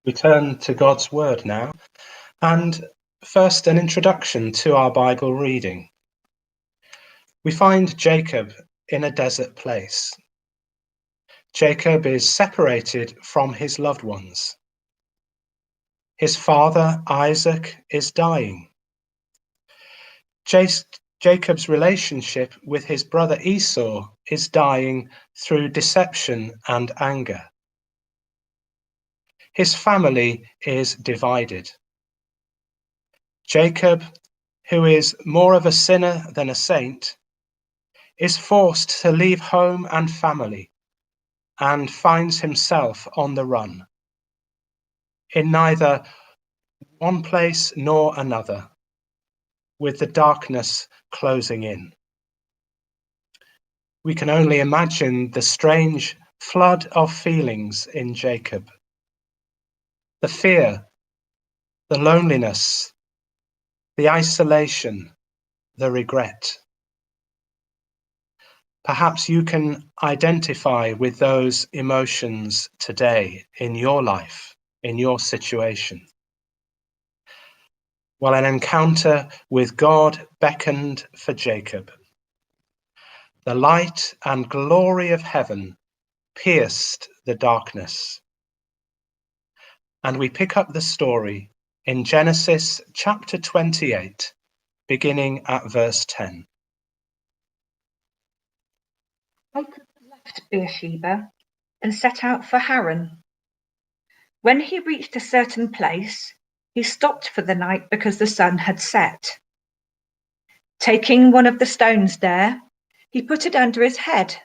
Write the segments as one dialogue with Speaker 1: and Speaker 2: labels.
Speaker 1: We turn to God's Word now, and first an introduction to our Bible reading. We find Jacob in a desert place. Jacob is separated from his loved ones. His father, Isaac, is dying. Jacob's relationship with his brother Esau is dying through deception and anger. His family is divided. Jacob, who is more of a sinner than a saint, is forced to leave home and family and finds himself on the run, in neither one place nor another, with the darkness closing in. We can only imagine the strange flood of feelings in Jacob. The fear, the loneliness, the isolation, the regret. Perhaps you can identify with those emotions today in your life, in your situation. Well, an encounter with God beckoned for Jacob. The light and glory of heaven pierced the darkness. And we pick up the story in Genesis chapter 28, beginning at verse 10.
Speaker 2: Jacob left Beersheba and set out for Haran. When he reached a certain place, he stopped for the night because the sun had set. Taking one of the stones there, he put it under his head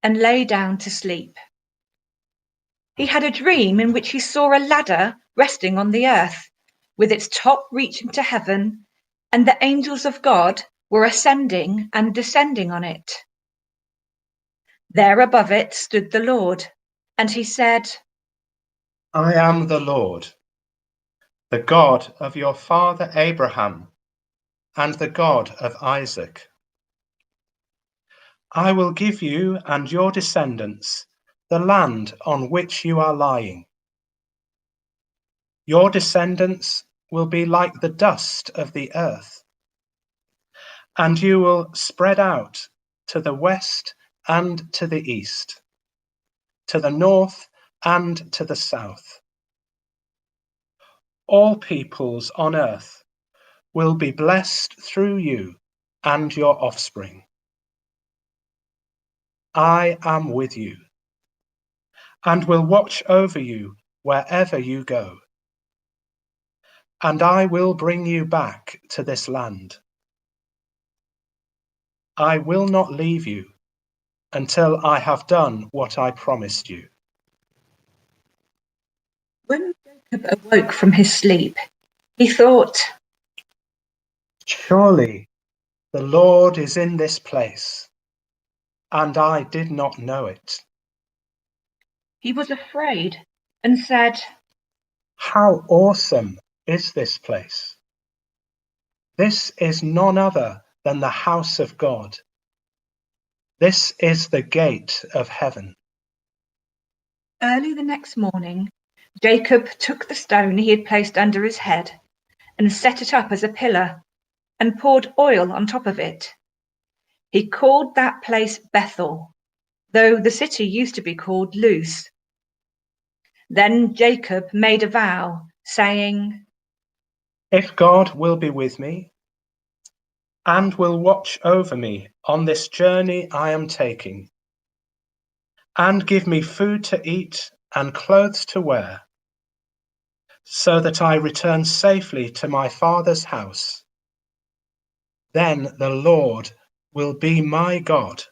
Speaker 2: and lay down to sleep. He had a dream in which he saw a ladder resting on the earth, with its top reaching to heaven, and the angels of God were ascending and descending on it. There above it stood the Lord, and he said,
Speaker 1: I am the Lord, the God of your father Abraham, and the God of Isaac. I will give you and your descendants the land on which you are lying. Your descendants will be like the dust of the earth, and you will spread out to the west and to the east, to the north and to the south. All peoples on earth will be blessed through you and your offspring. I am with you and will watch over you wherever you go. And I will bring you back to this land. I will not leave you until I have done what I promised you.
Speaker 2: When Jacob awoke from his sleep, he thought,
Speaker 1: Surely the Lord is in this place, and I did not know it.
Speaker 2: He was afraid and said,
Speaker 1: How awesome is this place! This is none other than the house of God. This is the gate of heaven.
Speaker 2: Early the next morning, Jacob took the stone he had placed under his head and set it up as a pillar and poured oil on top of it. He called that place Bethel, though the city used to be called Luz. Then Jacob made a vow, saying,
Speaker 1: If God will be with me and will watch over me on this journey I am taking, and give me food to eat and clothes to wear, so that I return safely to my father's house, then the Lord will be my God.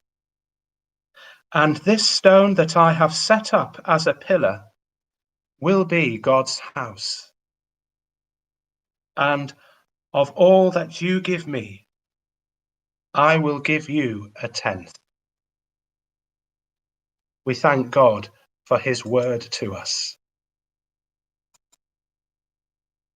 Speaker 1: And this stone that I have set up as a pillar will be God's house. And of all that you give me, I will give you a tenth. We thank God for his word to us.